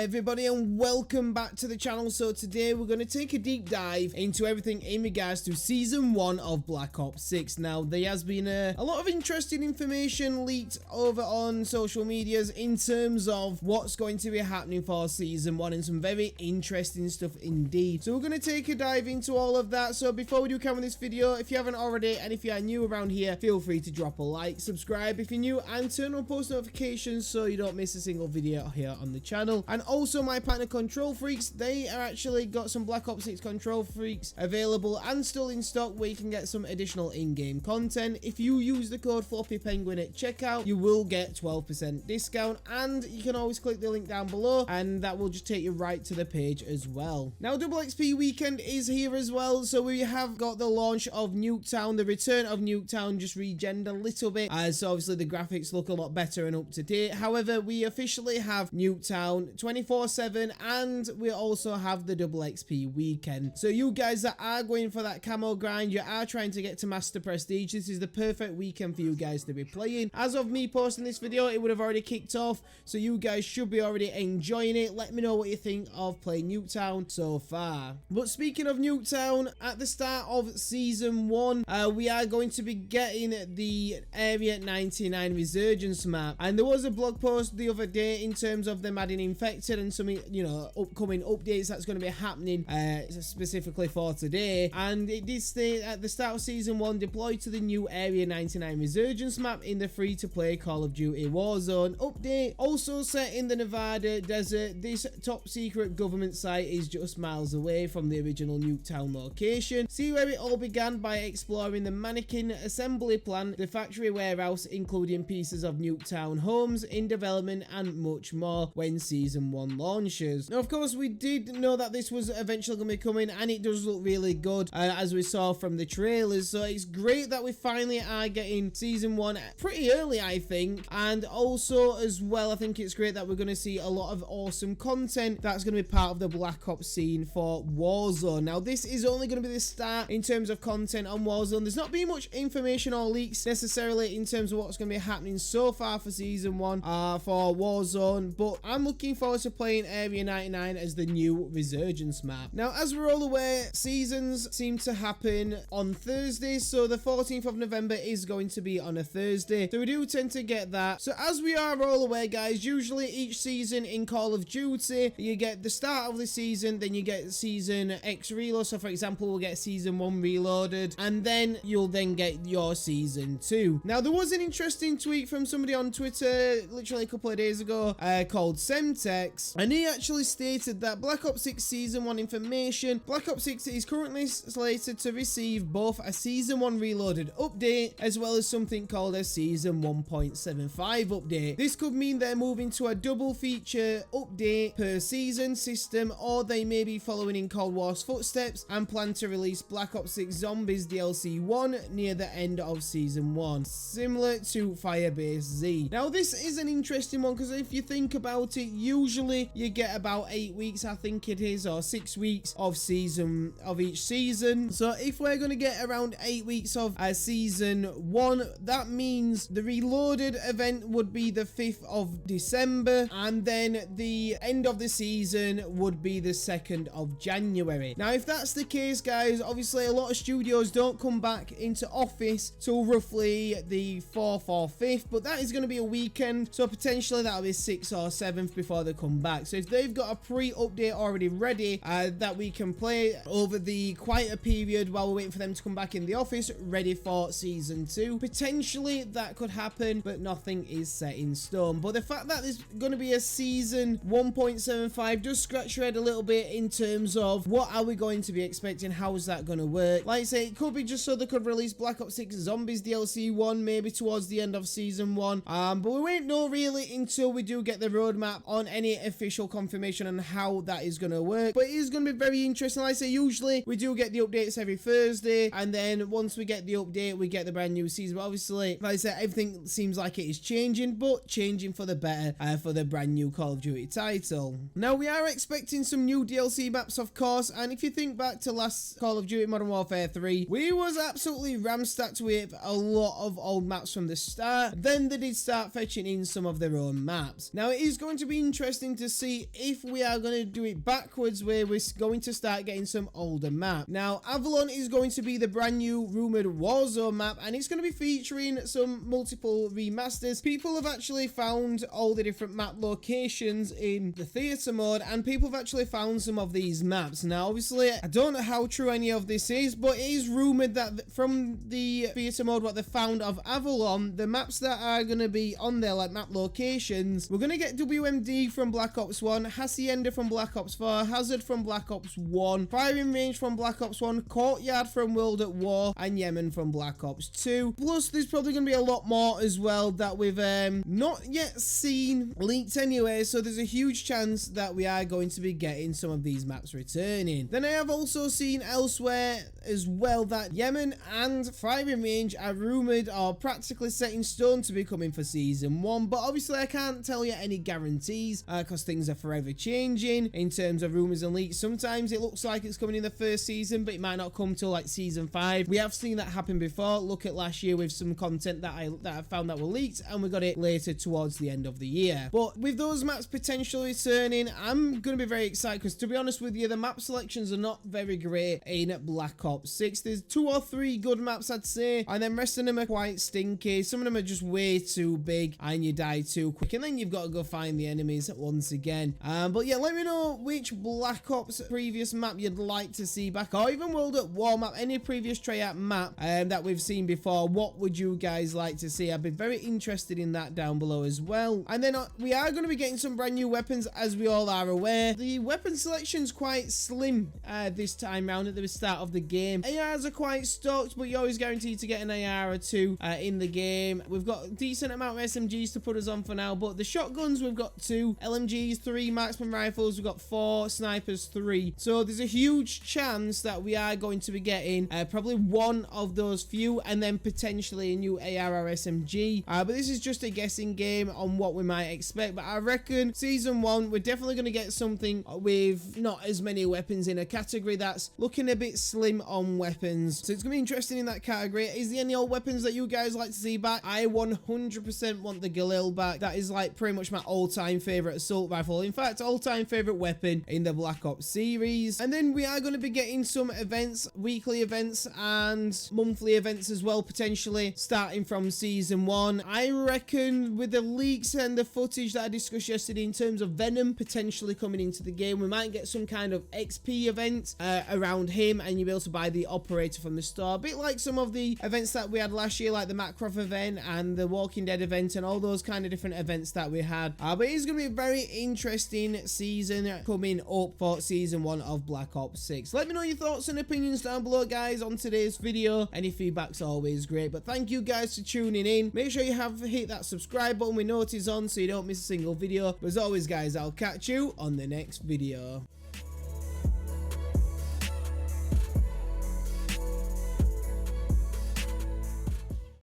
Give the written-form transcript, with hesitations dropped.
everybody, and welcome back to the channel. So today we're going to take a deep dive into everything in regards to Season 1 of Black Ops 6. Now, there has been a lot of interesting information leaked over on social medias in terms of what's going to be happening for Season 1 and some very interesting stuff indeed. So we're going to take a dive into all of that. So before we do come with this video, if you haven't already and if you are new around here, feel free to drop a like, subscribe if you're new, and turn on post notifications so you don't miss a single video here on the channel. And also my partner Control Freaks, they are actually got some Black Ops 6 Control Freaks available and still in stock where you can get some additional in-game content. If you use the code FloppyPenguin at checkout, you will get 12% discount, and you can always click the link down below and that will just take you right to the page as well. Now, Double XP weekend is here as well, so we have got the launch of Nuketown, the return of Nuketown, just regened a little bit, so obviously the graphics look a lot better and up to date. However, we officially have Nuketown 24/7, and we also have the Double XP weekend. So you guys that are going for that camo grind, you are trying to get to Master Prestige, this is the perfect weekend for you guys to be playing. As of me posting this video, it would have already kicked off, so you guys should be already enjoying it. Let me know what you think of playing Nuketown so far. But speaking of Nuketown, at the start of Season 1, we are going to be getting the Area 99 Resurgence map, and there was a blog post the other day in terms of them adding infected and some, you know, upcoming updates that's going to be happening specifically for today. And it did state at the start of Season 1, deploy to the new Area 99 Resurgence map in the free-to-play Call of Duty Warzone update. Also set in the Nevada desert, this top secret government site is just miles away from the original Nuketown location. See where it all began by exploring the mannequin assembly plant, the factory warehouse, including pieces of Nuketown homes in development, and much more when Season 1 launches. Now, of course, we did know that this was eventually going to be coming, and it does look really good as we saw from the trailers. So it's great that we finally are getting Season 1 pretty early, I think. And also as well, I think it's great that we're going to see a lot of awesome content that's going to be part of the Black Ops scene for Warzone. Now, this is only going to be the start in terms of content on Warzone. There's not been much information or leaks necessarily in terms of what's going to be happening so far for Season 1 for Warzone, but I'm looking forward to playing Area 99 as the new Resurgence map. Now, as we're all aware, seasons seem to happen on Thursdays, so the 14th of November is going to be on a Thursday, so we do tend to get that. So as we are all aware, guys, usually each season in Call of Duty, you get the start of the season, then you get Season X reload. So for example, we'll get Season 1 reloaded, and then you'll then get your Season 2. Now, there was an interesting tweet from somebody on Twitter literally a couple of days ago called Semtex, and he actually stated that Black Ops 6 Season 1 information, Black Ops 6 is currently slated to receive both a Season 1 reloaded update as well as something called a Season 1.75 update. This could mean they're moving to a double feature update per season system, or they may be following in Cold War's footsteps and plan to release Black Ops 6 Zombies DLC 1 near the end of Season 1, similar to Firebase Z. Now, this is an interesting one because if you think about it, usually you get about 8 weeks, I think it is, or 6 weeks of each season. So if we're going to get around 8 weeks of Season 1, that means the reloaded event would be the 5th of December, and then the end of the season would be the 2nd of January. Now, if that's the case, guys, obviously a lot of studios don't come back into office till roughly the 4th or 5th, but that is going to be a weekend, so potentially that'll be 6th or 7th before they come back. So if they've got a pre-update already ready that we can play over the quieter period while we're waiting for them to come back in the office, ready for Season 2, potentially that could happen, but nothing is set in stone. But the fact that there's going to be a Season 1.75 does scratch your head a little bit in terms of what are we going to be expecting, how is that going to work. Like I say, it could be just so they could release Black Ops 6 Zombies DLC 1 maybe towards the end of Season 1, but we won't know really until we do get the roadmap on any official confirmation on how that is going to work. But it is going to be very interesting. Like I say, usually we do get the updates every Thursday, and then once we get the update, we get the brand new season. But obviously, like I said, everything seems like it is changing, but changing for the better for the brand new Call of Duty title. Now, we are expecting some new DLC maps, of course, and if you think back to last Call of Duty Modern Warfare 3, we was absolutely ramstacked with a lot of old maps from the start. Then they did start fetching in some of their own maps. Now, it is going to be interesting interesting to see if we are going to do it backwards, where we're going to start getting some older map. Now, Avalon is going to be the brand new rumored Warzone map, and it's going to be featuring some multiple remasters. People have actually found all the different map locations in the theater mode, and people have actually found some of these maps. Now, obviously, I don't know how true any of this is, but it is rumored that from the theater mode, what they found of Avalon, the maps that are going to be on there, like map locations, we're going to get WMD from Black Ops 1, Hacienda from Black Ops 4, Hazard from Black Ops 1, Firing Range from Black Ops 1, Courtyard from World at War, and Yemen from Black Ops 2. Plus, there's probably going to be a lot more as well that we've not yet seen leaked anyway, so there's a huge chance that we are going to be getting some of these maps returning. Then I have also seen elsewhere as well that Yemen and Firing Range are rumored or practically set in stone to be coming for Season 1, but obviously I can't tell you any guarantees because things are forever changing in terms of rumors and leaks. Sometimes it looks like it's coming in the first season, but it might not come till like Season 5. We have seen that happen before. Look at last year with some content that I found that were leaked, and we got it later towards the end of the year. But with those maps potentially returning, I'm going to be very excited because, to be honest with you, the map selections are not very great in Black Ops 6. There's 2 or 3 good maps, I'd say, and then rest of them are quite stinky. Some of them are just way too big and you die too quick, and then you've got to go find the enemies once again. But yeah, let me know which Black Ops previous map you'd like to see back, or even World at War map, any previous Treyarch map that we've seen before. What would you guys like to see? I'd be very interested in that down below as well. And then we are going to be getting some brand new weapons, as we all are aware. The weapon selection's quite slim this time round at the start of the game. ARs are quite stocked, but you're always guaranteed to get an AR or 2 in the game. We've got a decent amount of SMGs to put us on for now, but the shotguns, we've got 2, LMGs 3, marksman rifles, we've got 4, snipers 3. So there's a huge chance that we are going to be getting probably one of those few, and then potentially a new AR or SMG. But this is just a guessing game on what we might expect. But I reckon Season 1, we're definitely going to get something with not as many weapons in a category that's looking a bit slim on weapons. So it's going to be interesting in that category. Is there any old weapons that you guys like to see back? I 100% want the Galil back. That is like pretty much my all-time favorite assault rifle. In fact, all-time favorite weapon in the Black Ops series. And then we are going to be getting some events, weekly events and monthly events as well, potentially starting from Season 1. I reckon with the leaks and the footage that I discussed yesterday in terms of Venom potentially coming into the game, we might get some kind of XP event around him, and you'll be able to buy the operator from the store, a bit like some of the events that we had last year, like the Macroft event and the Walking Dead event and all those kind of different events that we had. But it's going to be a very interesting season coming up for Season 1 of Black Ops 6. Let me know your thoughts and opinions down below, guys, on today's video. Any feedback's always great, but thank you guys for tuning in. Make sure you hit that subscribe button with notice on so you don't miss a single video. But as always, guys, I'll catch you on the next video.